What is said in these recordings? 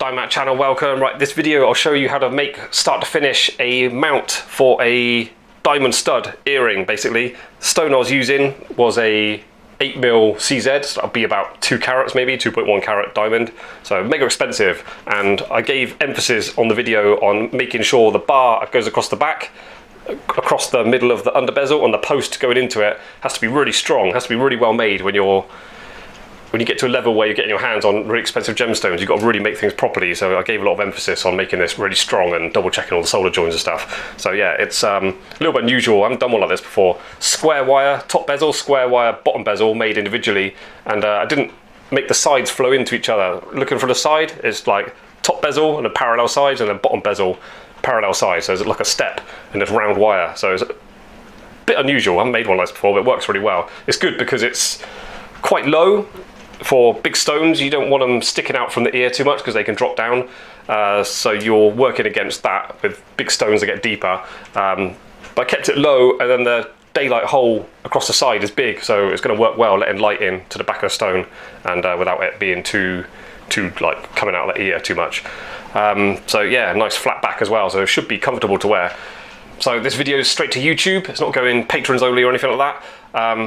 Diamond channel, welcome. Right, this video I'll show you how to make start to finish a mount for a diamond stud earring. Basically, the stone I was using was a 8mm CZ, so that'll be about 2 carats, maybe 2.1 carat diamond, so mega expensive. And I gave emphasis on the video on making sure the bar goes across the back, across the middle of the under bezel, and the post going into it has to be really strong, has to be really well made. When you get to a level where you're getting your hands on really expensive gemstones, you've got to really make things properly. So I gave a lot of emphasis on making this really strong and double checking all the solder joins and stuff. So yeah, it's a little bit unusual. I haven't done one like this before. Square wire top bezel, square wire bottom bezel made individually, and I didn't make the sides flow into each other. Looking for the side, it's like top bezel and a parallel sides, and then bottom bezel parallel sides. So it's like a step in this round wire. So it's a bit unusual. I haven't made one like this before, but it works really well. It's good because it's quite low. For big stones, you don't want them sticking out from the ear too much because they can drop down. So you're working against that with big stones that get deeper. But I kept it low, and then the daylight hole across the side is big, so it's going to work well letting light in to the back of the stone, and without it being too like coming out of the ear too much. So yeah, nice flat back as well, so it should be comfortable to wear. So this video is straight to YouTube. It's not going patrons only or anything like that.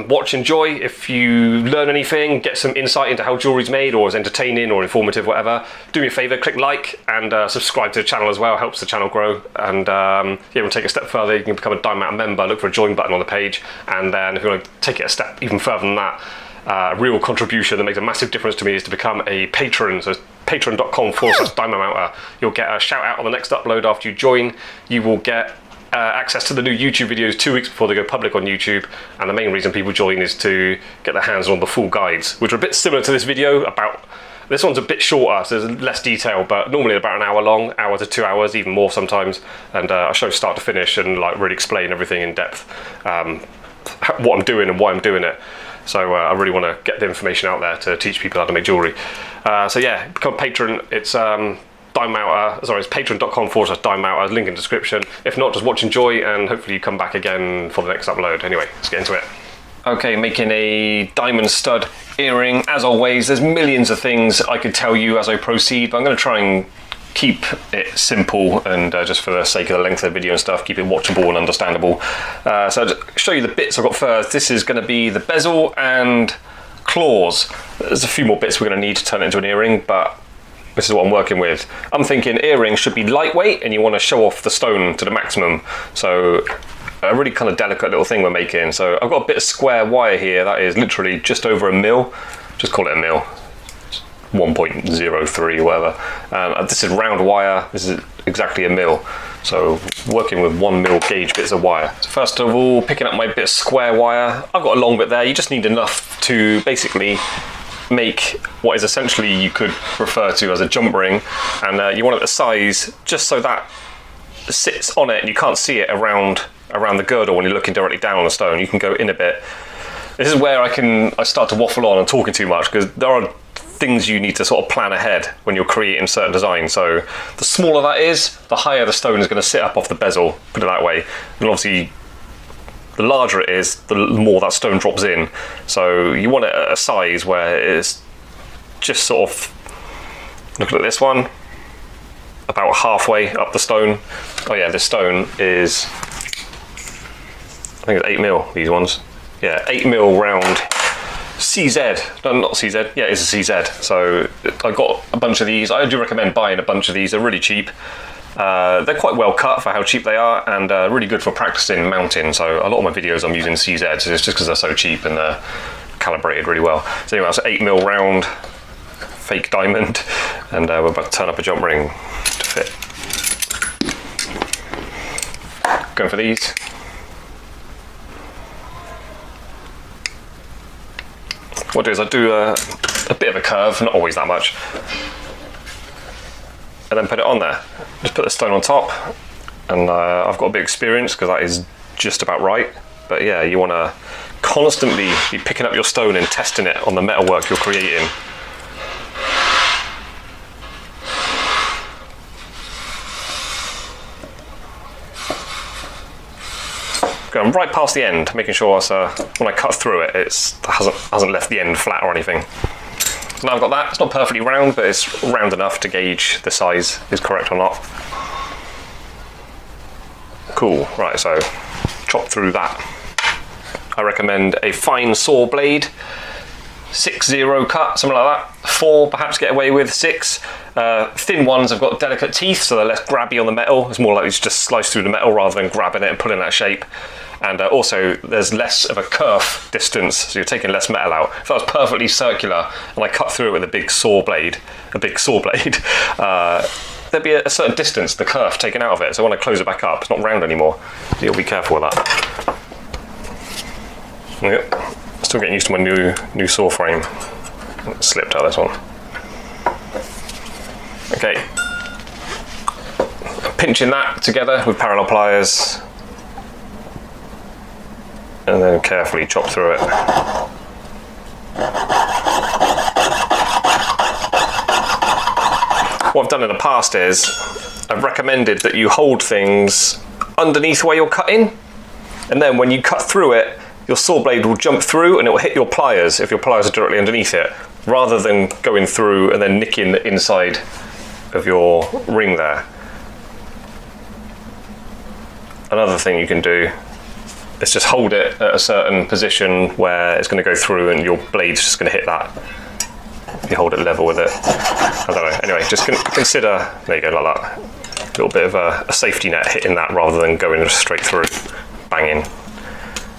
Watch, enjoy. If you learn anything, get some insight into how jewellery's made, or is entertaining or informative, whatever, do me a favour, click like and subscribe to the channel as well. Helps the channel grow. And yeah, we'll take it a step further. You can become a Diamond member. Look for a join button on the page. And then if you want to take it a step even further than that, a real contribution that makes a massive difference to me is to become a patron. So patron.com/Diamond Mounter. You'll get a shout out on the next upload after you join. You will get access to the new YouTube videos 2 weeks before they go public on YouTube, and the main reason people join is to get their hands on the full guides, which are a bit similar to this video. This one's a bit shorter, so there's less detail, but normally about an hour long, hour to 2 hours, even more sometimes. And I show start to finish and like really explain everything in depth, what I'm doing and why I'm doing it. So I really want to get the information out there to teach people how to make jewellery. So yeah, become a patron. It's it's patron.com/Diamond Mounter, link in description. If not, just watch, enjoy, and hopefully you come back again for the next upload. Anyway, let's get into it. Okay, making a diamond stud earring. As always, there's millions of things I could tell you as I proceed, but I'm going to try and keep it simple, and just for the sake of the length of the video and stuff, keep it watchable and understandable. So I'll just show you the bits I've got first. This is going to be the bezel and claws. There's a few more bits we're going to need to turn it into an earring, but this is what I'm working with. I'm thinking earrings should be lightweight, and you want to show off the stone to the maximum. So a really kind of delicate little thing we're making. So I've got a bit of square wire here that is literally just over a mil. Just call it a mil. 1.03 or whatever. This is round wire. This is exactly a mil. So working with 1 mil gauge bits of wire. So first of all, picking up my bit of square wire. I've got a long bit there. You just need enough to basically make what is essentially you could refer to as a jump ring, and you want it the size just so that sits on it and you can't see it around the girdle when you're looking directly down on the stone. You can go in a bit. This is where I start to waffle on and talking too much, because there are things you need to sort of plan ahead when you're creating certain designs. So the smaller that is, the higher the stone is going to sit up off the bezel, put it that way. And obviously the larger it is, the more that stone drops in. So you want it at a size where it's just sort of, looking at this one, about halfway up the stone. Oh yeah, this stone is, I think it's 8mm, these ones. Yeah, 8mm round CZ, no, not CZ, yeah, it's a CZ. So I got a bunch of these. I do recommend buying a bunch of these, they're really cheap. They're quite well cut for how cheap they are, and really good for practicing mounting. So a lot of my videos I'm using CZ, so it's just because they're so cheap and they're calibrated really well. So anyway, that's an 8mm round fake diamond, and we're about to turn up a jump ring to fit. Going for these. What I do is I do a bit of a curve, not always that much, and then put it on there. Just put the stone on top, and I've got a bit of experience because that is just about right. But yeah, you want to constantly be picking up your stone and testing it on the metalwork you're creating. Going right past the end, making sure when I cut through it, it hasn't left the end flat or anything. So now I've got that. It's not perfectly round, but it's round enough to gauge the size is correct or not. Cool, right, so chop through that. I recommend a fine saw blade, 6-0 cut, something like that. 4 perhaps get away with, 6. Thin ones have got delicate teeth, so they're less grabby on the metal. It's more likely to just slice through the metal rather than grabbing it and pulling that shape. And also there's less of a kerf distance, so you're taking less metal out. If that was perfectly circular and I cut through it with a big saw blade, there'd be a certain distance, the kerf taken out of it. So when I close it back up, it's not round anymore. So you'll be careful with that. Yep, still getting used to my new saw frame. It slipped out this one. Okay, pinching that together with parallel pliers, and then carefully chop through it. What I've done in the past is I've recommended that you hold things underneath where you're cutting, and then when you cut through it, your saw blade will jump through and it will hit your pliers if your pliers are directly underneath it, rather than going through and then nicking the inside of your ring there. Another thing you can do is just hold it at a certain position where it's going to go through and your blade's just going to hit that. If you hold it level with it. I don't know. Anyway, just consider, there you go, like that. A little bit of a safety net hitting that rather than going straight through, banging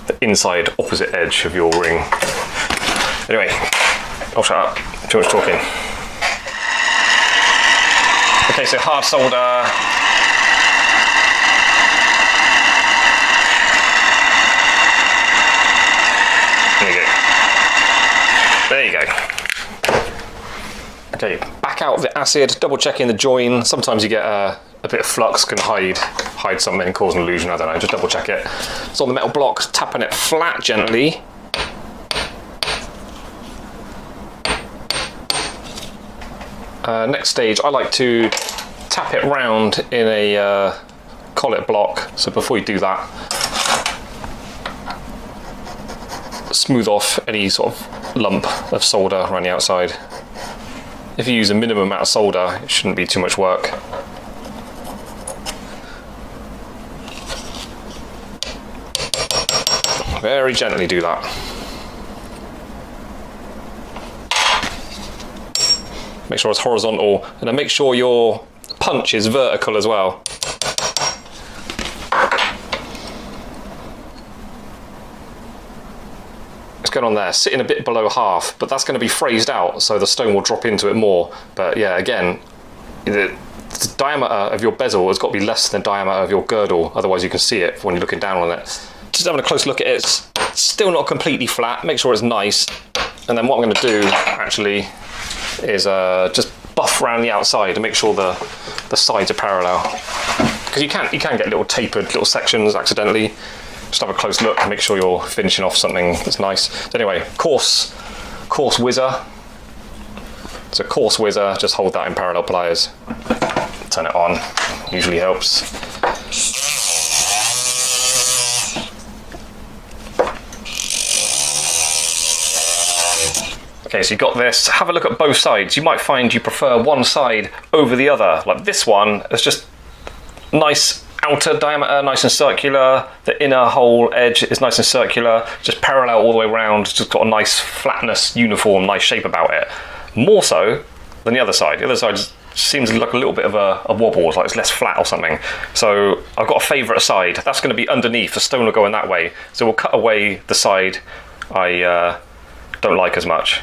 the inside opposite edge of your ring. Anyway, I'll shut up. Too much talking. Okay, so hard solder. There you go. Okay, back out of the acid, double checking the join. Sometimes you get a bit of flux can hide something and cause an illusion, I don't know, just double check it. So on the metal block, tapping it flat gently. Next stage, I like to tap it round in a collet block. So before you do that, smooth off any sort of lump of solder around the outside. If you use a minimum amount of solder, it shouldn't be too much work. Very gently do that. Make sure it's horizontal, and then make sure your punch is vertical as well. Going on there, sitting a bit below half, but that's going to be phrased out so the stone will drop into it more. But yeah, again, the diameter of your bezel has got to be less than the diameter of your girdle, otherwise you can see it when you're looking down on it. Just having a close look at it, it's still not completely flat. Make sure it's nice, and then what I'm going to do actually is just buff around the outside to make sure the sides are parallel, because you can get little tapered little sections accidentally. Just have a close look and make sure you're finishing off something that's nice. So anyway, coarse whizzer. It's a coarse whizzer, just hold that in parallel pliers. Turn it on, usually helps. Okay, so you've got this. Have a look at both sides. You might find you prefer one side over the other. Like this one, it's just nice outer diameter, nice and circular. The inner hole edge is nice and circular, just parallel all the way around, just got a nice flatness, uniform, nice shape about it. More so than the other side. The other side seems like a little bit of a wobble, it's like it's less flat or something. So I've got a favourite side. That's going to be underneath. The stone will go in that way. So we'll cut away the side I don't like as much.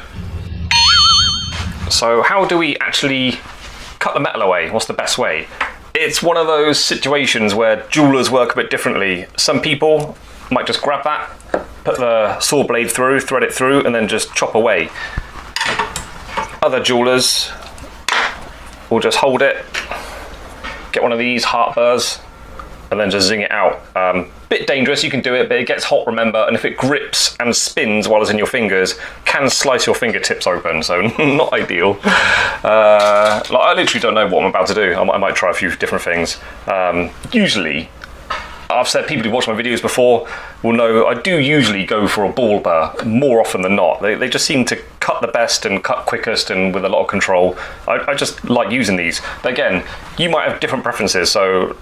So how do we actually cut the metal away? What's the best way? It's one of those situations where jewellers work a bit differently. Some people might just grab that, put the saw blade through, thread it through, and then just chop away. Other jewellers will just hold it, get one of these heart burrs, and then just zing it out. Bit dangerous, you can do it, but it gets hot, remember, and if it grips and spins while it's in your fingers, can slice your fingertips open, so not ideal. I literally don't know what I'm about to do. I might try a few different things. Usually, I've said people who watch my videos before will know I do usually go for a ball burr more often than not. They just seem to cut cut the best and cut quickest and with a lot of control. I just like using these. But again, you might have different preferences, so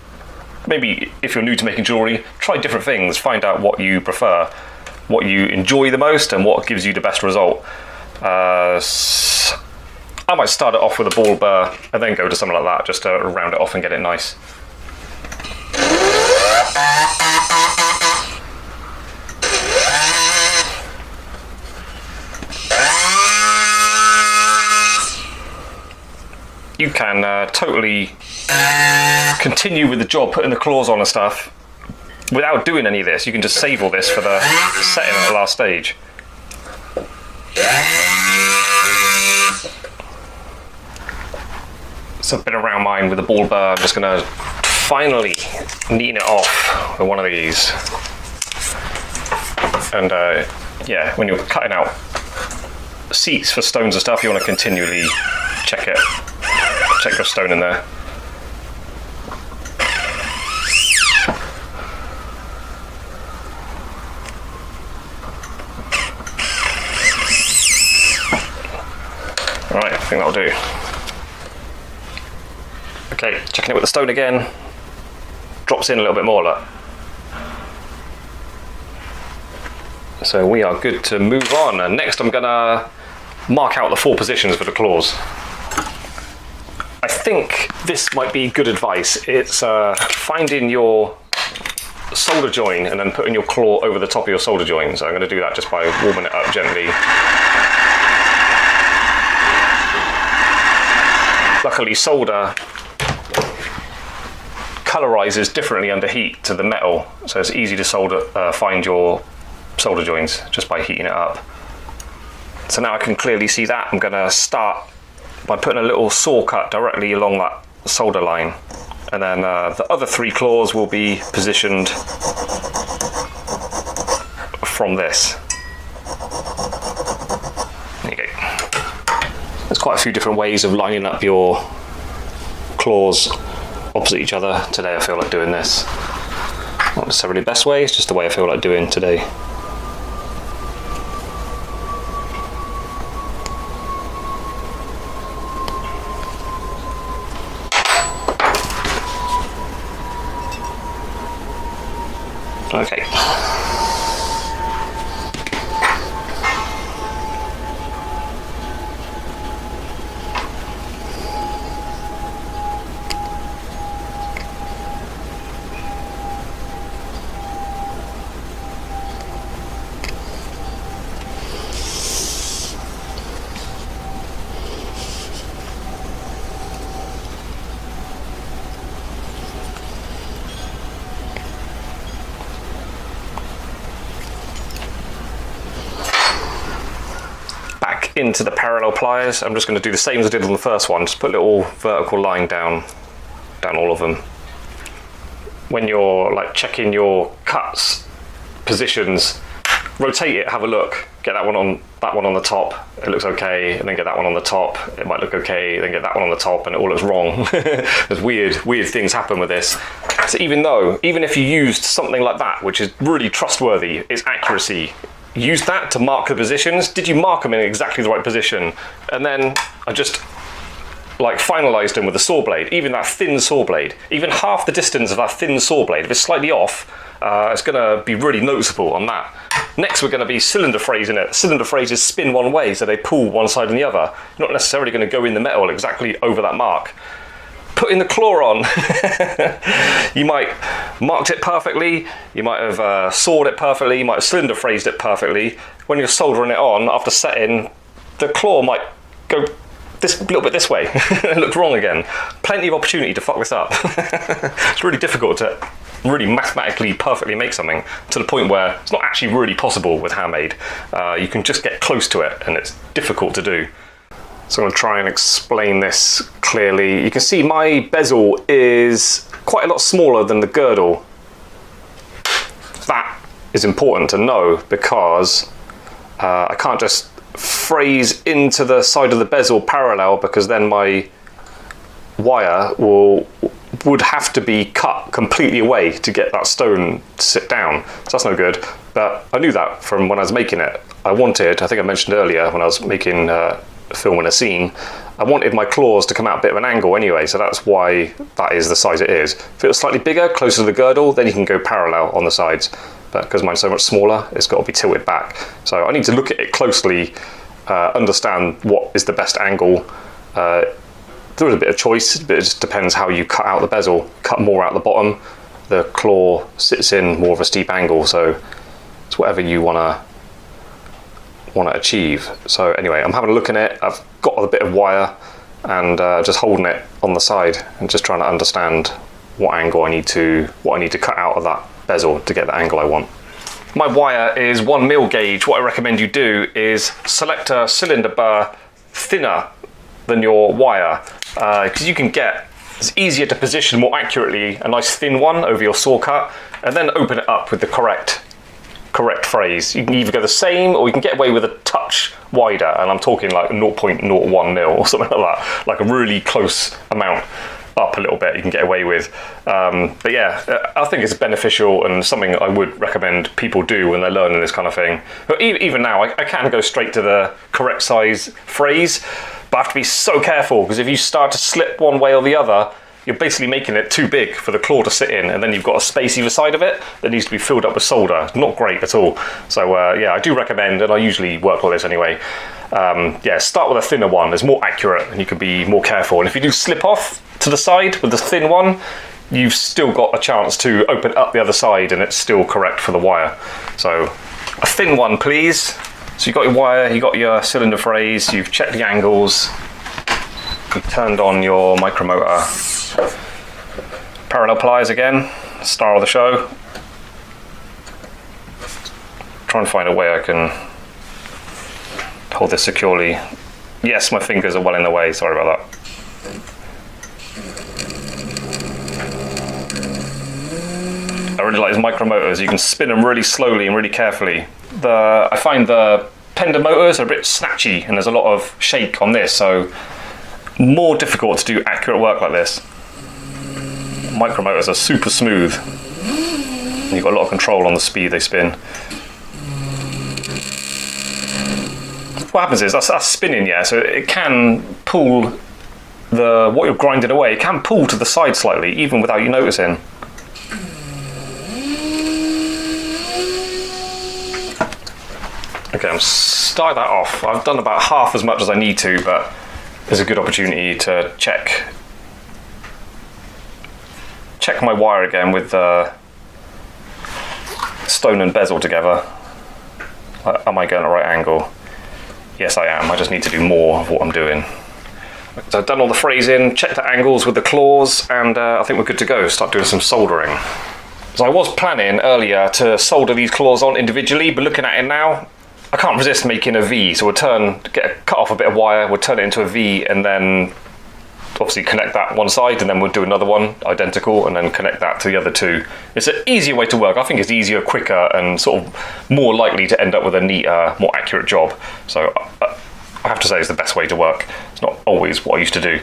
maybe if you're new to making jewellery, try different things, find out what you prefer, what you enjoy the most and what gives you the best result. I might start it off with a ball burr and then go to something like that just to round it off and get it nice. You can totally continue with the job, putting the claws on and stuff, without doing any of this. You can just save all this for the setting at the last stage. So a bit around mine with the ball burr. I'm just going to finally neaten it off with one of these. And yeah, when you're cutting out seats for stones and stuff, you want to continually check it. Check your stone in there. Alright, I think that'll do. Okay, checking it with the stone again. Drops in a little bit more, look. So we are good to move on. And next I'm gonna mark out the 4 positions for the claws. I think this might be good advice. It's finding your solder joint and then putting your claw over the top of your solder joint. So I'm going to do that just by warming it up gently. Luckily, solder colorizes differently under heat to the metal, so it's easy to find your solder joints just by heating it up. So now I can clearly see that. I'm going to start by putting a little saw cut directly along that solder line, and then the other 3 claws will be positioned from this. There you go. There's quite a few different ways of lining up your claws opposite each other. Today I feel like doing this. Not necessarily the best way, it's just the way I feel like doing today. Okay. Into the parallel pliers, I'm just going to do the same as I did on the first one. Just put a little vertical line down all of them. When you're like checking your cuts positions, rotate it, have a look, get that one on the top, it looks okay, and then get that one on the top, it might look okay, then get that one on the top and it all looks wrong. There's weird things happen with this. So even if you used something like that, which is really trustworthy, its accuracy, use that to mark the positions. Did you mark them in exactly the right position? And then I just like finalized them with a saw blade. Even that thin saw blade, even half the distance of that thin saw blade, if it's slightly off, it's gonna be really noticeable on that. Next we're gonna be cylinder phrasing it. Cylinder phrases spin one way, so they pull one side and the other. You're not necessarily gonna go in the metal exactly over that mark. Putting the claw on, you might marked it perfectly, you might have sawed it perfectly, you might have cylinder phrased it perfectly. When you're soldering it on, after setting, the claw might go this little bit this way. It looked wrong again. Plenty of opportunity to fuck this up. It's really difficult to really mathematically perfectly make something to the point where it's not actually really possible with handmade. You can just get close to it and it's difficult to do. So I'm going to try and explain this clearly. You can see my bezel is quite a lot smaller than the girdle. That is important to know because I can't just phrase into the side of the bezel parallel, because then my wire would have to be cut completely away to get that stone to sit down. So that's no good. But I knew that from when I was making it. I think I mentioned earlier when I was making filming a scene, I wanted my claws to come out a bit of an angle anyway, so that's why that is the size it is. If it was slightly bigger, closer to the girdle, then you can go parallel on the sides. But because mine's so much smaller, it's got to be tilted back. So I need to look at it closely, understand what is the best angle. There is a bit of choice, but it just depends how you cut out the bezel. Cut more out the bottom, the claw sits in more of a steep angle, so it's whatever you want to achieve. So anyway, I'm having a look at it. I've got a bit of wire and just holding it on the side and just trying to understand what angle I need to cut out of that bezel to get the angle I want. My wire is 1 mil gauge. What I recommend you do is select a cylinder burr thinner than your wire, because you can get, it's easier to position more accurately a nice thin one over your saw cut, and then open it up with the correct phrase. You can either go the same or you can get away with a touch wider, and I'm talking like 0.01 mil or something like that, like a really close amount up a little bit you can get away with. But yeah, I think it's beneficial and something I would recommend people do when they're learning this kind of thing. But even now, I can go straight to the correct size phrase, but I have to be so careful, because if you start to slip one way or the other, you're basically making it too big for the claw to sit in, and then you've got a space either side of it that needs to be filled up with solder. Not great at all. So yeah, I do recommend, and I usually work like this anyway, yeah, start with a thinner one. It's more accurate and you can be more careful. And if you do slip off to the side with the thin one, you've still got a chance to open up the other side and it's still correct for the wire. So a thin one, please. So you've got your wire, you've got your cylinder phrase, you've checked the angles, you've turned on your micromotor. Parallel pliers again, star of the show. Try and find a way I can hold this securely. Yes, my fingers are well in the way, sorry about that. I really like these micromotors. You can spin them really slowly and really carefully. I find the Pender motors are a bit snatchy and there's a lot of shake on this, so more difficult to do accurate work like this. Micromotors are super smooth. You've got a lot of control on the speed they spin. What happens is that's spinning, yeah, so it can pull what you're grinding away, it can pull to the side slightly, even without you noticing. Okay, I'm start that off. I've done about half as much as I need to, but there's a good opportunity to check my wire again with the stone and bezel together. Am I going at the right angle? Yes, I am. I just need to do more of what I'm doing. So I've done all the phrasing, checked the angles with the claws, and I think we're good to go. Start doing some soldering. So I was planning earlier to solder these claws on individually, but looking at it now, I can't resist making a V. So cut off a bit of wire, we'll turn it into a V, and then obviously connect that one side, and then we'll do another one identical, and then connect that to the other two. It's an easier way to work. I think it's easier, quicker, and sort of more likely to end up with a neater, more accurate job. So I have to say it's the best way to work. It's not always what I used to do.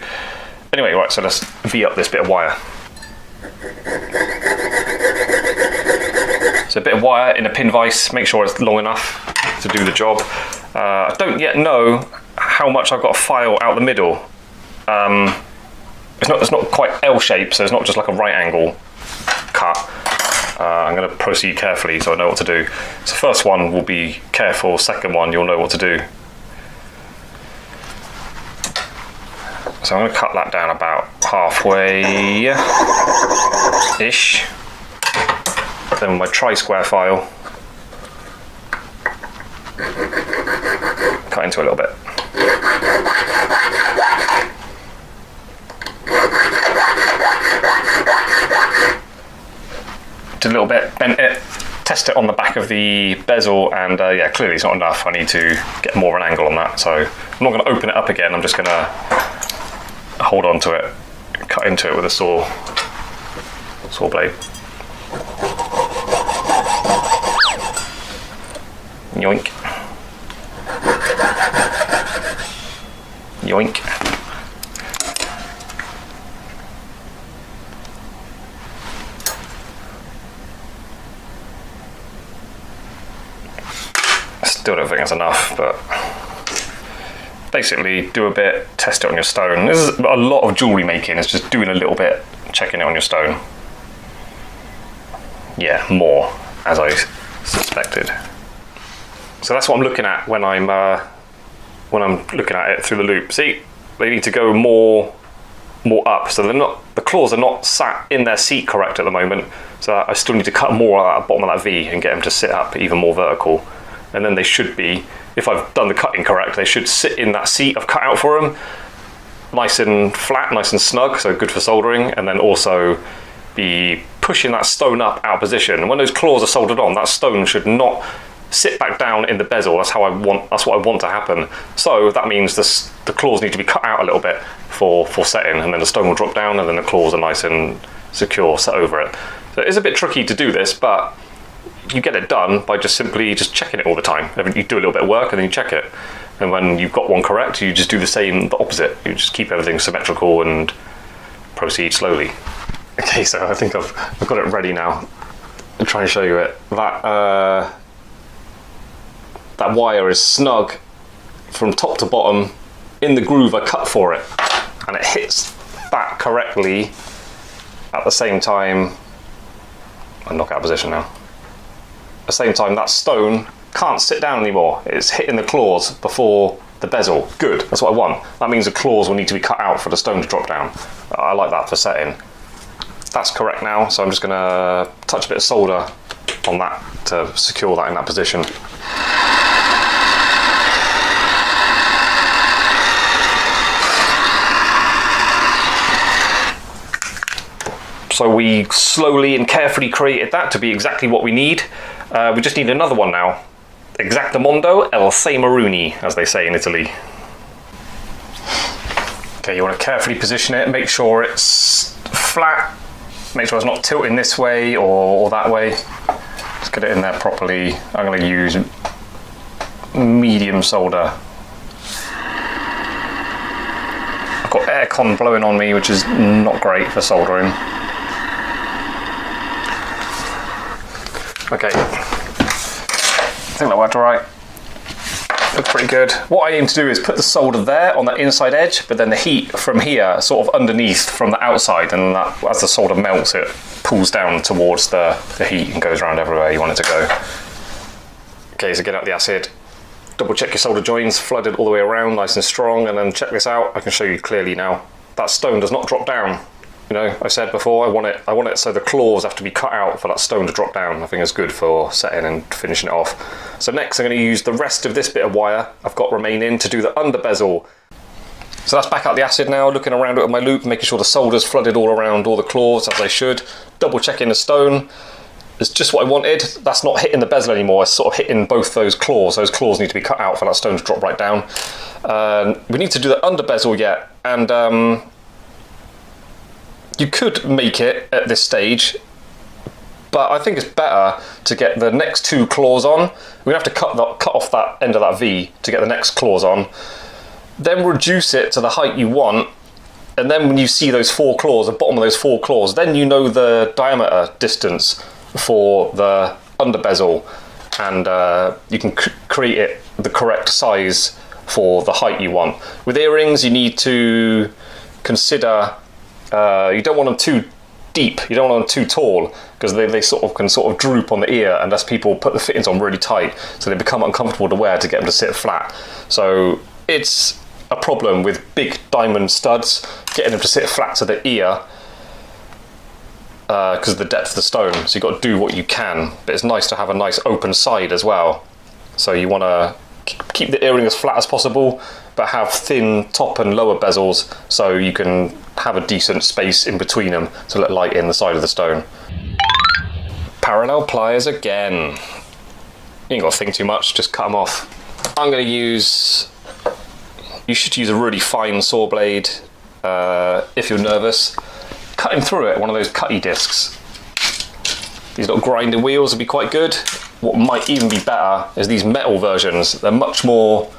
Anyway, right, so let's V up this bit of wire. So a bit of wire in a pin vise, make sure it's long enough to do the job. I don't yet know how much I've got to file out the middle. It's not quite L-shaped, so it's not just like a right angle cut. I'm going to proceed carefully so I know what to do. So first one will be careful, second one you'll know what to do. So I'm going to cut that down about halfway-ish. Then with my tri-square file, cut into a little bit. Did a little bit, bent it, test it on the back of the bezel, and yeah, clearly it's not enough. I need to get more of an angle on that, so I'm not going to open it up again. I'm just going to hold on to it, cut into it with a saw blade. Yoink. Yoink. that's enough, but basically do a bit, test it on your stone. This is a lot of jewellery making, it's just doing a little bit, checking it on your stone. Yeah, more, as I suspected. So that's what I'm looking at when I'm looking at it through the loop. See, they need to go more up, so the claws are not sat in their seat correct at the moment, so I still need to cut more at the bottom of that V and get them to sit up even more vertical. And then they should be, if I've done the cutting correct, they should sit in that seat I've cut out for them, nice and flat, nice and snug, so good for soldering, and then also be pushing that stone up out of position. And when those claws are soldered on, that stone should not sit back down in the bezel. That's what I want to happen. So that means the claws need to be cut out a little bit for setting, and then the stone will drop down, and then the claws are nice and secure, set over it. So it is a bit tricky to do this, but you get it done by just simply checking it all the time. You do a little bit of work and then you check it. And when you've got one correct, you just do the opposite. You just keep everything symmetrical and proceed slowly. Okay, so I think I've got it ready now. I'll try and show you it. That wire is snug from top to bottom in the groove I cut for it, and it hits that correctly at the same time. I'll knock out of position now. At the same time, that stone can't sit down anymore. It's hitting the claws before the bezel. Good, that's what I want. That means the claws will need to be cut out for the stone to drop down. I like that for setting. That's correct now, so I'm just gonna touch a bit of solder on that to secure that in that position. So we slowly and carefully created that to be exactly what we need. We just need another one now. Exactamondo el sei maruni, as they say in Italy. Okay, you want to carefully position it, make sure it's flat, make sure it's not tilting this way or that way. Just get it in there properly. I'm going to use medium solder. I've got aircon blowing on me, which is not great for soldering. Okay, I think that worked alright. Looks pretty good. What I aim to do is put the solder there on the inside edge, but then the heat from here sort of underneath from the outside, and that, as the solder melts, it pulls down towards the heat and goes around everywhere you want it to go. Okay, so get out the acid, double check your solder joints, flooded all the way around, nice and strong, and then check this out. I can show you clearly now. That stone does not drop down. You know, I said before, I want it so the claws have to be cut out for that stone to drop down. I think it's good for setting and finishing it off. So next I'm going to use the rest of this bit of wire I've got remaining to do the under bezel. So that's back out the acid now, looking around it with my loop, making sure the solder's flooded all around all the claws as they should. Double checking the stone. It's just what I wanted. That's not hitting the bezel anymore, it's sort of hitting both those claws. Those claws need to be cut out for that stone to drop right down. We need to do the under bezel yet, and you could make it at this stage, but I think it's better to get the next two claws on. We're gonna have to cut off that end of that V to get the next claws on, then reduce it to the height you want, and then when you see those four claws, the bottom of those four claws, then you know the diameter distance for the under bezel, and you can create it the correct size for the height you want. With earrings, you need to consider you don't want them too deep, you don't want them too tall, because they can droop on the ear unless people put the fittings on really tight, so they become uncomfortable to wear to get them to sit flat. So it's a problem with big diamond studs, getting them to sit flat to the ear because of the depth of the stone. So you've got to do what you can, but it's nice to have a nice open side as well. So you want to keep the earring as flat as possible, but have thin top and lower bezels so you can have a decent space in between them to let light in the side of the stone. Parallel pliers again. You ain't got to think too much, just cut them off. I'm going to use, you should use a really fine saw blade if you're nervous. Cutting through it, one of those cutty discs. These little grinding wheels would be quite good. What might even be better is these metal versions. They're much more,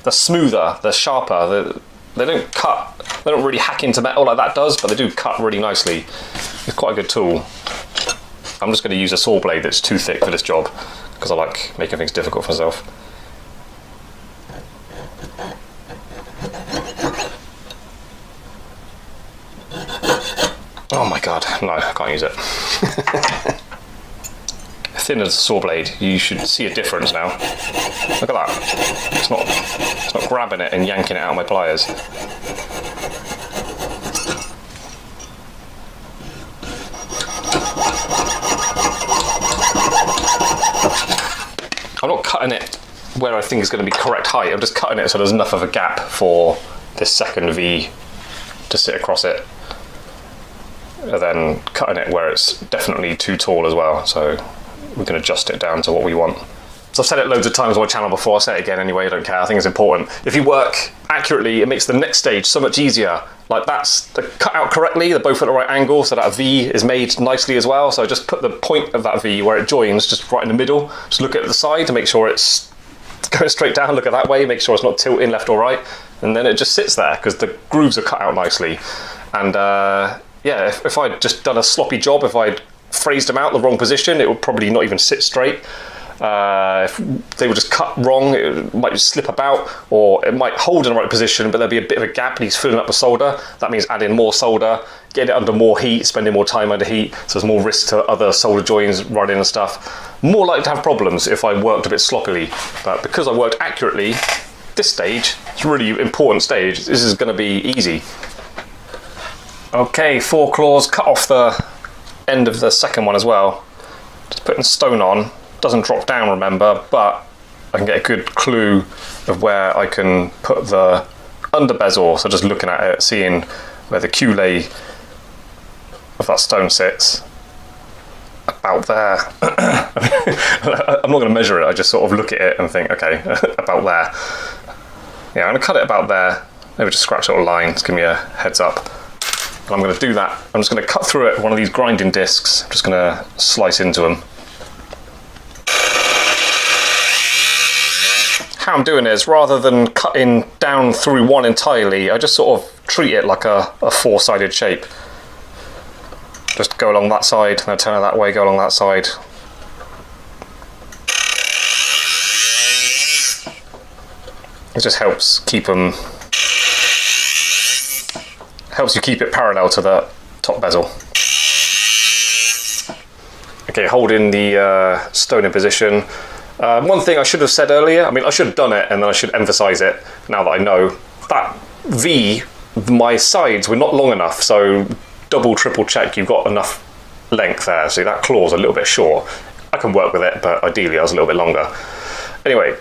they're smoother, they're sharper. They don't cut, they don't really hack into metal like that does, but they do cut really nicely. It's quite a good tool. I'm just going to use a saw blade that's too thick for this job, because I like making things difficult for myself. Oh my god, no, I can't use it. Thin as a saw blade, you should see a difference now. Look at that. It's not grabbing it and yanking it out of my pliers. I'm not cutting it where I think it's going to be correct height. I'm just cutting it so there's enough of a gap for this second V to sit across it. And then cutting it where it's definitely too tall as well. So we can adjust it down to what we want. So I've said it loads of times on my channel before, I'll say it again anyway, I don't care, I think it's important. If you work accurately, it makes the next stage so much easier. Like they're cut out correctly, they're both at the right angle, so that V is made nicely as well. So just put the point of that V where it joins, just right in the middle. Just look at the side to make sure it's going straight down, look at that way, make sure it's not tilting left or right. And then it just sits there, because the grooves are cut out nicely. And yeah, if I'd just done a sloppy job, if I'd phrased them out the wrong position, it would probably not even sit straight. If they were just cut wrong, it might just slip about, or it might hold in the right position, but there'll be a bit of a gap and he's filling up with solder. That means adding more solder, getting it under more heat, spending more time under heat, so there's more risk to other solder joins running and stuff. More likely to have problems if I worked a bit sloppily, but because I worked accurately, this stage, it's a really important stage, this is going to be easy. Okay, 4 claws, cut off the end of the second one as well. Just putting stone on. Doesn't drop down, remember, but I can get a good clue of where I can put the under bezel. So just looking at it, seeing where the Q lay of that stone sits. About there. I'm not going to measure it, I just sort of look at it and think, okay, about there. Yeah, I'm going to cut it about there. Maybe just scratch a little line to give me a heads up. And I'm going to do that. I'm just going to cut through it with one of these grinding discs. I'm just going to slice into them. How I'm doing is, rather than cutting down through one entirely, I just sort of treat it like a four-sided shape. Just go along that side, and then turn it that way, go along that side. It just helps keep them, helps you keep it parallel to the top bezel. Okay, holding the stone in position. One thing I should have said earlier, I mean, I should have done it and then I should emphasize it now that I know. That V, my sides were not long enough, so double, triple check you've got enough length there. See, that claw's a little bit short. I can work with it, but ideally I was a little bit longer. Anyway,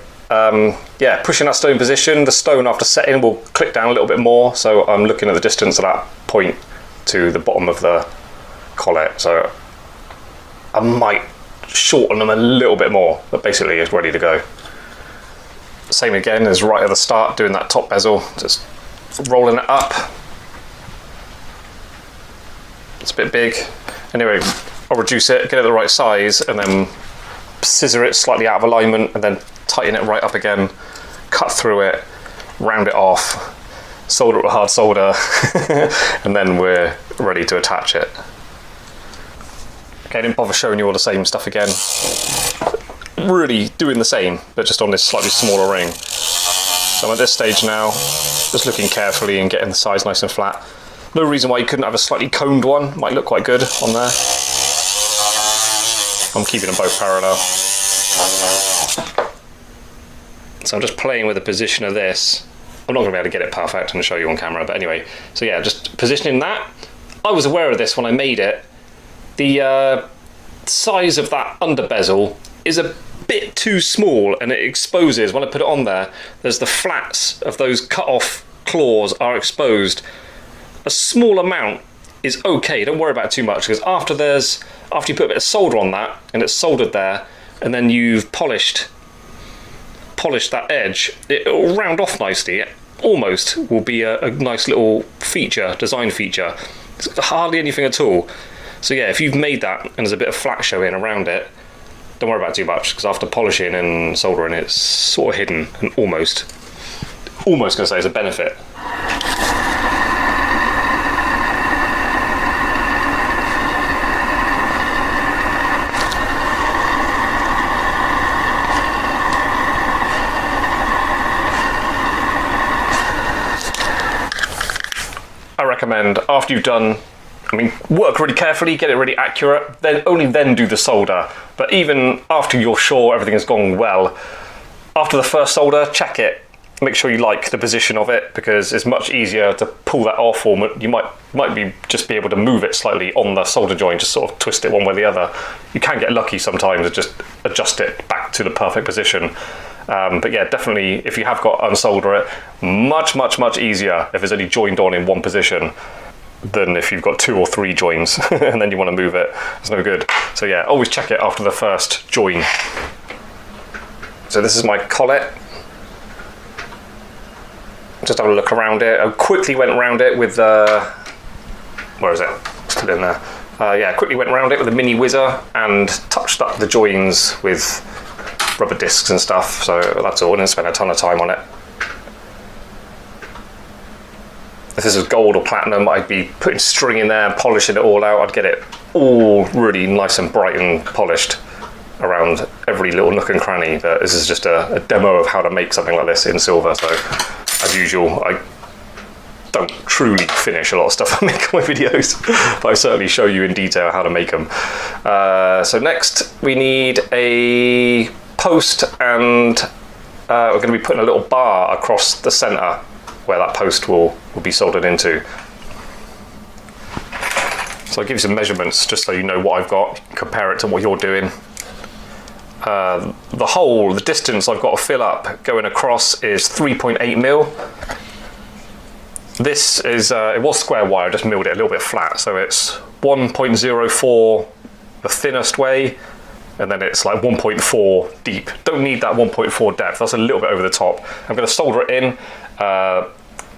yeah, pushing that stone position, the stone after setting will click down a little bit more, so I'm looking at the distance of that point to the bottom of the collet, so I might shorten them a little bit more, but basically it's ready to go. Same again as right at the start, doing that top bezel, just rolling it up. It's a bit big. Anyway, I'll reduce it, get it the right size, and then scissor it slightly out of alignment, and then tighten it right up again, cut through it, round it off, solder it with hard solder, and then we're ready to attach it. Okay, I didn't bother showing you all the same stuff again. Really doing the same, but just on this slightly smaller ring. So I'm at this stage now, just looking carefully and getting the size nice and flat. No reason why you couldn't have a slightly coned one, might look quite good on there. I'm keeping them both parallel. So I'm just playing with the position of this. I'm not going to be able to get it perfect and show you on camera, but anyway. So yeah, just positioning that. I was aware of this when I made it. The size of that under bezel is a bit too small, and it exposes, when I put it on there, there's the flats of those cut off claws are exposed. A small amount is okay, don't worry about it too much, because after you put a bit of solder on that and it's soldered there, and then you've polished that edge, it will round off nicely. It almost will be a nice little feature, design feature. It's hardly anything at all. So yeah, if you've made that and there's a bit of flat showing around it, don't worry about it too much, because after polishing and soldering, it's sort of hidden and almost going to say it's a benefit. I recommend, after you've done I mean, work really carefully, get it really accurate, then only then do the solder. But even after you're sure everything has gone well, after the first solder, check it. Make sure you like the position of it, because it's much easier to pull that off, or you might just be able to move it slightly on the solder joint, just sort of twist it one way or the other. You can get lucky sometimes and just adjust it back to the perfect position. But yeah, definitely, if you have got to unsolder it, much easier if it's only joined on in one position than if you've got 2 or 3 joins and then you want to move it. It's no good. So yeah, always check it after the first join. So this is my collet. Just have a look around it. I quickly went around it with where is it? Still in there. Yeah, quickly went around it with a mini whizzer and touched up the joins with rubber discs and stuff. So that's all. I didn't spend a ton of time on it. If this was gold or platinum, I'd be putting string in there and polishing it all out. I'd get it all really nice and bright and polished around every little nook and cranny. But this is just a demo of how to make something like this in silver. So as usual, I don't truly finish a lot of stuff I make on my videos, but I certainly show you in detail how to make them. So next we need a post, and we're going to be putting a little bar across the center where that post will be soldered into. So I'll give you some measurements just so you know what I've got, compare it to what you're doing. The distance I've got to fill up going across is 3.8 mil. This is, it was square wire, I just milled it a little bit flat, so it's 1.04 the thinnest way, and then it's like 1.4 deep. Don't need that 1.4 depth, that's a little bit over the top. I'm going to solder it in,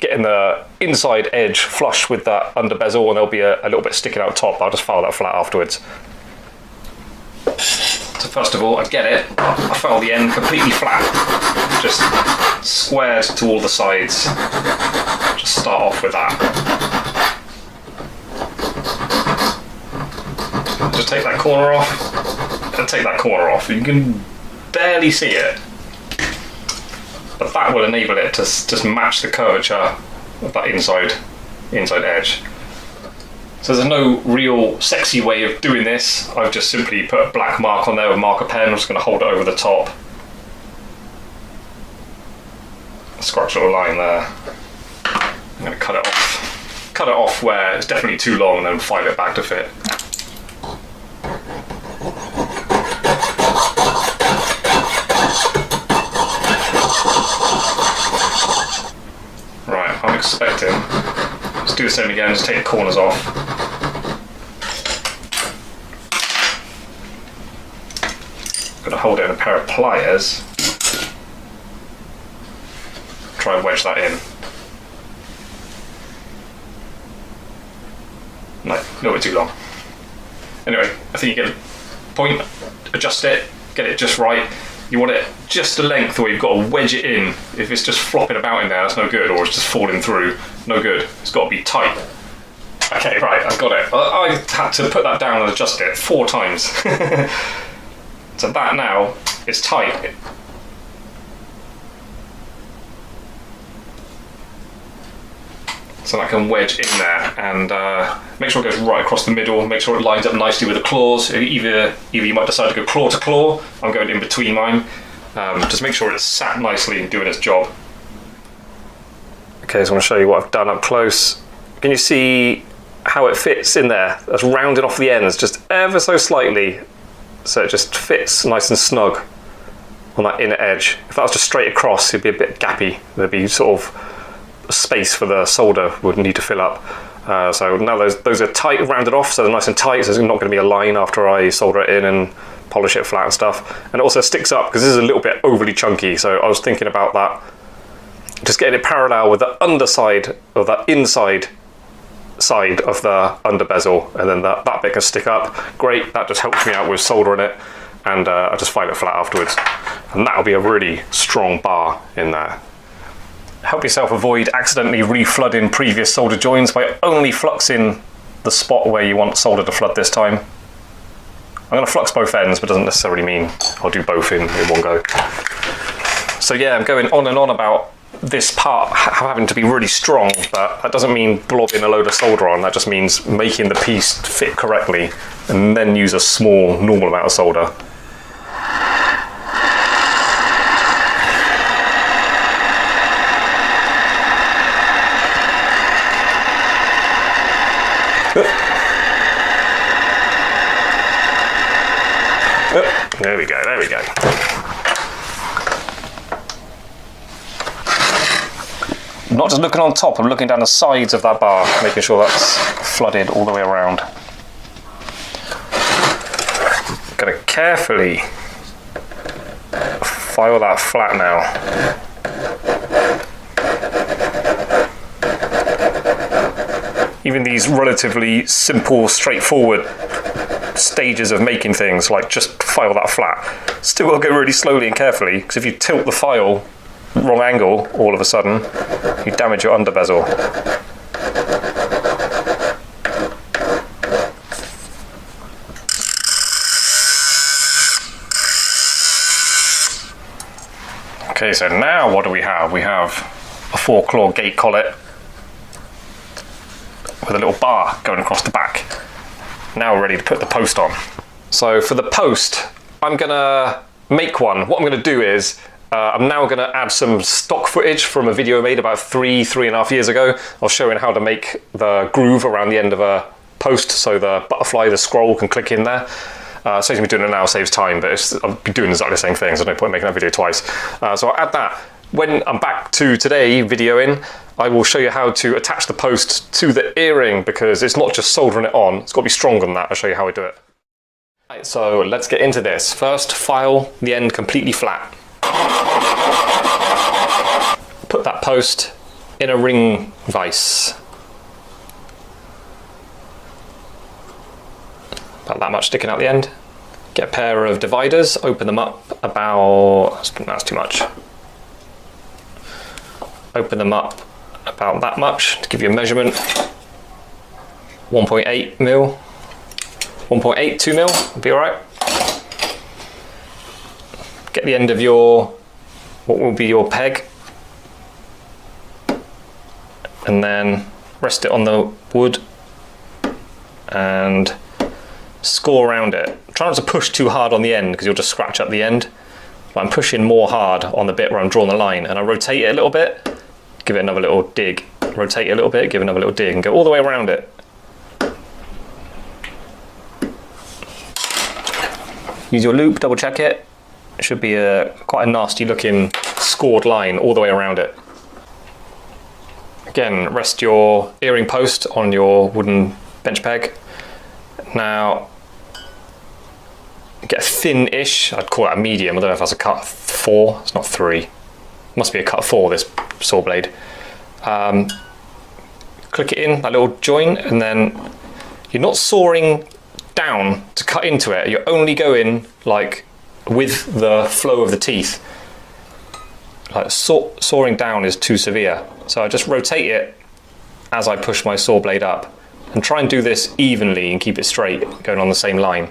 getting the inside edge flush with that under bezel, and there'll be a little bit sticking out top. I'll just file that flat afterwards. So first of all, I get it, I file the end completely flat, just squared to all the sides. Just start off with that. Just take that corner off, and take that corner off. You can barely see it, but that will enable it to just match the curvature of that inside edge. So there's no real sexy way of doing this. I've just simply put a black mark on there with a marker pen. I'm just going to hold it over the top. Scratch a little line there. I'm going to cut it off. Cut it off where it's definitely too long, and then file it back to fit. Right, I'm expecting. Let's do the same again, just take the corners off. I'm going to hold it in a pair of pliers. Try and wedge that in. No, a little bit too long. Anyway, I think you get a point, adjust it, get it just right. You want it just the length where you've got to wedge it in. If it's just flopping about in there, that's no good, or it's just falling through, no good. It's got to be tight. Okay, right, I've got it. I had to put that down and adjust it 4 times. So that now is tight. So I can wedge in there and make sure it goes right across the middle, make sure it lines up nicely with the claws. Either you might decide to go claw to claw, I'm going in between mine. Just make sure it's sat nicely and doing its job. Okay, so I'm going to show you what I've done up close. Can you see how it fits in there? That's rounded off the ends just ever so slightly, so it just fits nice and snug on that inner edge. If that was just straight across, it'd be a bit gappy. There'd be sort of space for the solder would need to fill up. So now those are tight, rounded off, so they're nice and tight, so there's not going to be a line after I solder it in and polish it flat and stuff. And it also sticks up because this is a little bit overly chunky, so I was thinking about that. Just getting it parallel with the underside or the inside side of the under bezel, and then that bit can stick up. Great, that just helps me out with soldering it, and I just file it flat afterwards. And that'll be a really strong bar in there. Help yourself avoid accidentally reflooding previous solder joins by only fluxing the spot where you want solder to flood this time. I'm going to flux both ends, but doesn't necessarily mean I'll do both in one go. So yeah, I'm going on and on about this part having to be really strong, but that doesn't mean blobbing a load of solder on. That just means making the piece fit correctly, and then use a small, normal amount of solder. There we go, there we go. Not just looking on top, I'm looking down the sides of that bar, making sure that's flooded all the way around. Gotta carefully file that flat now. Even these relatively simple, straightforward stages of making things, like just file that flat, still will go really slowly and carefully, because if you tilt the file wrong angle all of a sudden, you damage your under bezel. Okay, so now what do we have? We have a 4-claw gate collet with a little bar going across the back. Now we're ready to put the post on. So for the post, I'm gonna make one. What I'm gonna do is, I'm now gonna add some stock footage from a video I made about 3.5 years ago. I was showing how to make the groove around the end of a post so the butterfly, the scroll can click in there. Saves me doing it now, saves time, but I'll be doing exactly the same thing, so there's no point making that video twice. So I'll add that. When I'm back to today videoing, I will show you how to attach the post to the earring, because it's not just soldering it on, it's got to be stronger than that. I'll show you how I do it. Right, so let's get into this. First, file the end completely flat. Put that post in a ring vise. About that much sticking out the end. Get a pair of dividers, open them up about, that's too much. Open them up about that much to give you a measurement. 1.8 mil, 1.82 mil would be all right. Get the end of your, what will be your peg, and then rest it on the wood and score around it. Try not to push too hard on the end, because you'll just scratch up the end. But I'm pushing more hard on the bit where I'm drawing the line, and I rotate it a little bit, give it another little dig, rotate it a little bit, give it another little dig, and go all the way around it. Use your loop, double check it. It should be quite a nasty looking scored line all the way around it. Again, rest your earring post on your wooden bench peg. Now, get a thin-ish, I'd call it a medium, I don't know if that's a cut 4, it's not 3. It must be a cut 4, this saw blade. Click it in, that little joint, and then you're not sawing down to cut into it, you're only going like with the flow of the teeth. Like sawing down is too severe, so I just rotate it as I push my saw blade up, and try and do this evenly and keep it straight, going on the same line.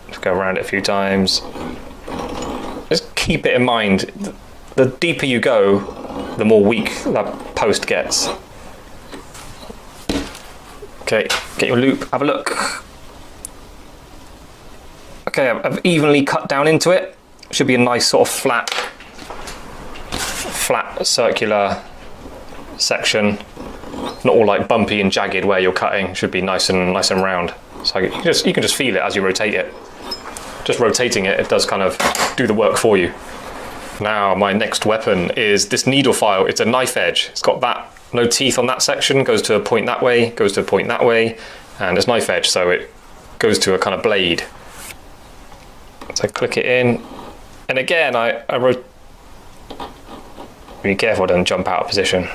Just go around it a few times. Just keep it in mind, the deeper you go, the more weak that post gets. Okay, get your loop, have a look. Okay, I've evenly cut down into it. Should be a nice sort of flat circular section, not all like bumpy and jagged where you're cutting. It should be nice and round. So you can just feel it as you rotate it. Just rotating it, it does kind of do the work for you. Now my next weapon is this needle file. It's a knife edge. It's got that, no teeth on that section, goes to a point that way, goes to a point that way, and it's knife edge, so it goes to a kind of blade. So click it in, and again I be careful, don't jump out of position.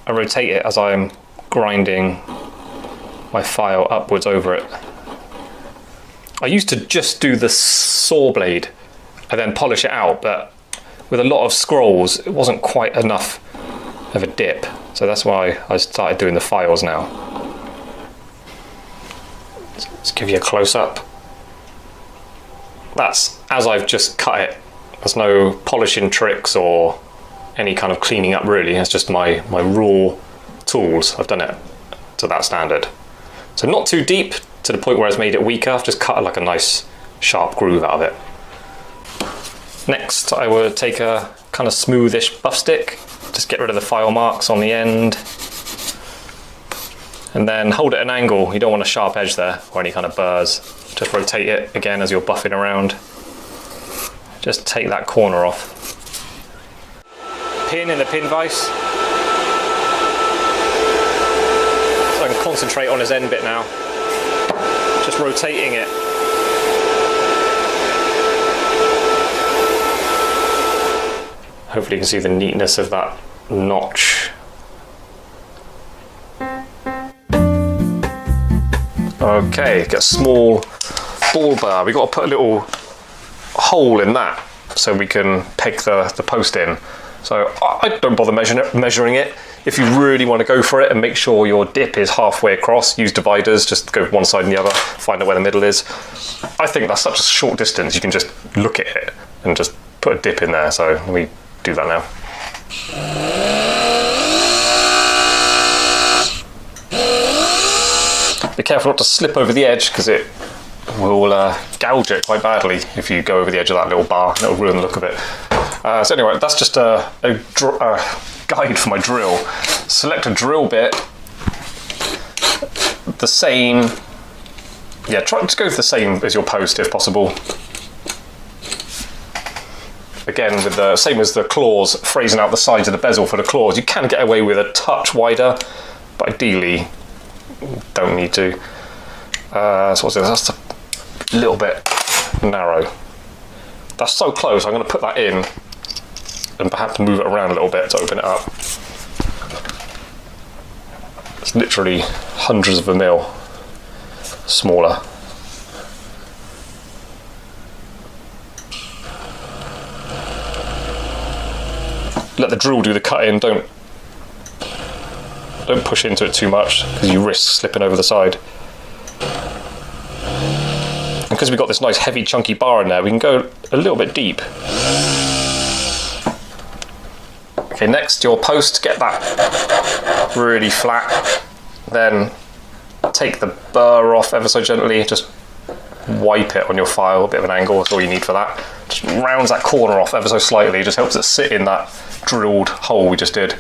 I rotate it as I'm grinding my file upwards over it. I used to just do the saw blade and then polish it out, but with a lot of scrolls it wasn't quite enough of a dip. So that's why I started doing the files now. Let's give you a close-up. That's as I've just cut it. There's no polishing tricks or any kind of cleaning up really. It's just my raw tools. I've done it to that standard. So not too deep to the point where it's made it weaker. I've just cut like a nice sharp groove out of it. Next I would take a kind of smoothish buff stick, just get rid of the file marks on the end, and then hold it at an angle. You don't want a sharp edge there or any kind of burrs. Just rotate it again as you're buffing around. Just take that corner off. Pin in the pin vise. So I can concentrate on his end bit now. Just rotating it. Hopefully you can see the neatness of that notch. Okay, get a small ball bar. We've got to put a little hole in that so we can peg the post in. So I don't bother measuring it. If you really want to go for it and make sure your dip is halfway across, use dividers, just go one side and the other, find out where the middle is. I think that's such a short distance, you can just look at it and just put a dip in there. So let me do that now. Be careful not to slip over the edge because it will gouge it quite badly if you go over the edge of that little bar. It'll ruin the look of it. So anyway, that's just a guide for my drill. Select a drill bit, the same, yeah, try to go for the same as your post if possible. Again, with the same as the claws, phrasing out the sides of the bezel for the claws, you can get away with a touch wider, but ideally don't need to. So what's this? That's a little bit narrow. That's so close, I'm going to put that in and perhaps move it around a little bit to open it up. It's literally hundreds of a mil smaller. Let the drill do the cutting, don't push into it too much because you risk slipping over the side. And because we've got this nice heavy chunky bar in there, we can go a little bit deep. Okay, next your post, get that really flat, then take the burr off ever so gently, just wipe it on your file, a bit of an angle, that's all you need for that. Just rounds that corner off ever so slightly, just helps it sit in that drilled hole we just did.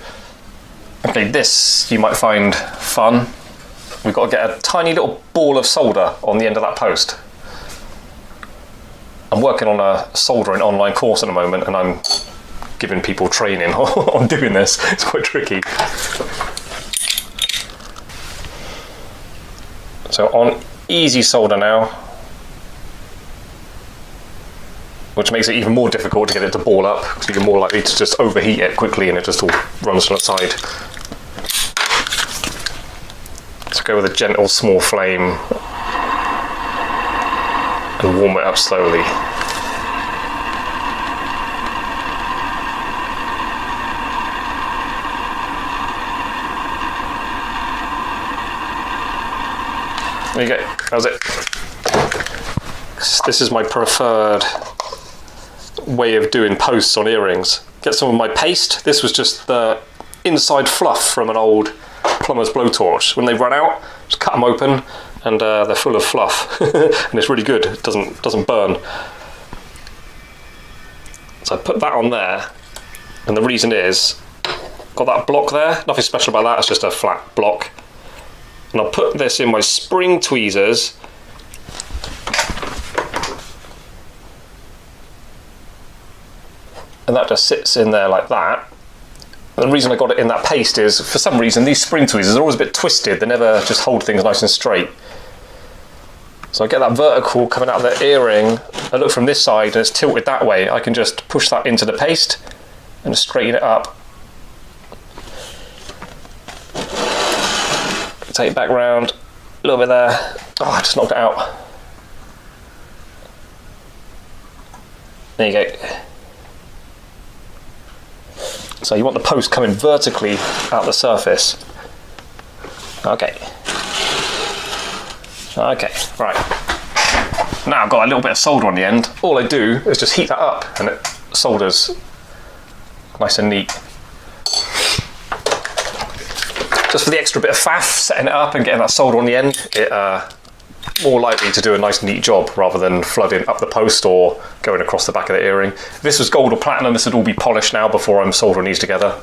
Okay, this you might find fun. We've got to get a tiny little ball of solder on the end of that post. I'm working on a soldering online course at the moment and I'm giving people training on doing this. It's quite tricky. So on easy solder now, which makes it even more difficult to get it to ball up, because you're more likely to just overheat it quickly and it just all runs to the side. So go with a gentle small flame and warm it up slowly. There you go, that was it. This is my preferred way of doing posts on earrings. Get some of my paste. This was just the inside fluff from an old plumber's blowtorch. When they run out, just cut them open and they're full of fluff and it's really good. It doesn't burn. So I put that on there, and the reason is, got that block there, nothing special about that, it's just a flat block. And I'll put this in my spring tweezers and that just sits in there like that. And the reason I got it in that paste is, for some reason, these spring tweezers are always a bit twisted. They never just hold things nice and straight. So I get that vertical coming out of the earring. I look from this side and it's tilted that way. I can just push that into the paste and straighten it up. Take it back round, a little bit there. Oh, I just knocked it out. There you go. So you want the post coming vertically out the surface. Okay. Okay, right. Now I've got a little bit of solder on the end. All I do is just heat that up and it solders nice and neat. Just for the extra bit of faff, setting it up and getting that solder on the end, it more likely to do a nice neat job rather than flooding up the post or going across the back of the earring. If this was gold or platinum, this would all be polished now before I'm soldering these together.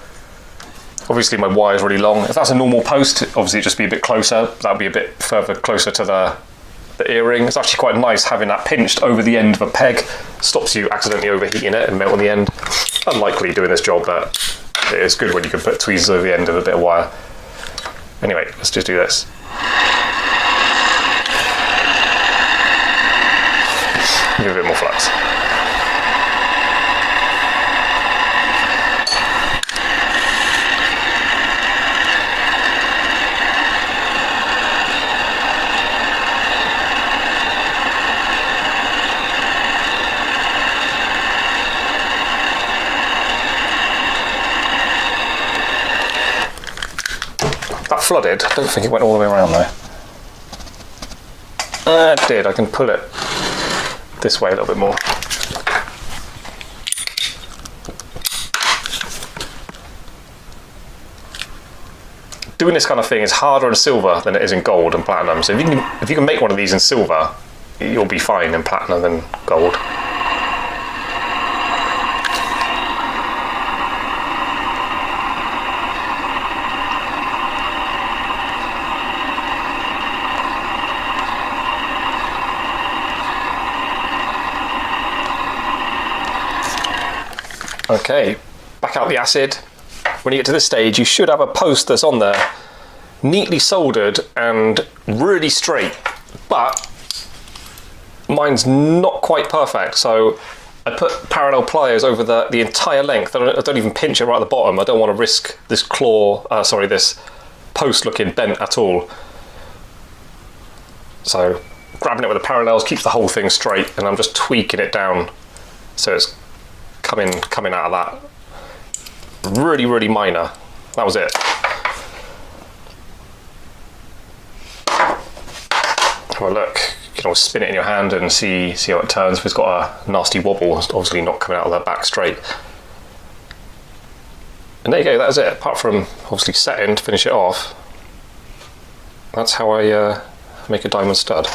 Obviously my wire is really long. If that's a normal post, obviously just be a bit closer. That would be a bit further closer to the earring. It's actually quite nice having that pinched over the end of a peg. Stops you accidentally overheating it and melt on the end. Unlikely doing this job, but it is good when you can put tweezers over the end of a bit of wire. Anyway, let's just do this. Give a bit more flux. That flooded. I don't think it went all the way around though. It did. I can pull it this way a little bit more. Doing this kind of thing is harder in silver than it is in gold and platinum. So if you can make one of these in silver, you'll be fine in platinum and gold. Okay, back out the acid. When you get to this stage, you should have a post that's on there, neatly soldered and really straight, but mine's not quite perfect, so I put parallel pliers over the entire length. I don't even pinch it right at the bottom. I don't want to risk this this post looking bent at all. So grabbing it with the parallels keeps the whole thing straight, and I'm just tweaking it down so it's coming out of that. Really, really minor. That was it. Have a look. You can always spin it in your hand and see how it turns. If it's got a nasty wobble, it's obviously not coming out of the back straight. And there you go, that is it. Apart from obviously setting to finish it off, that's how I make a diamond stud.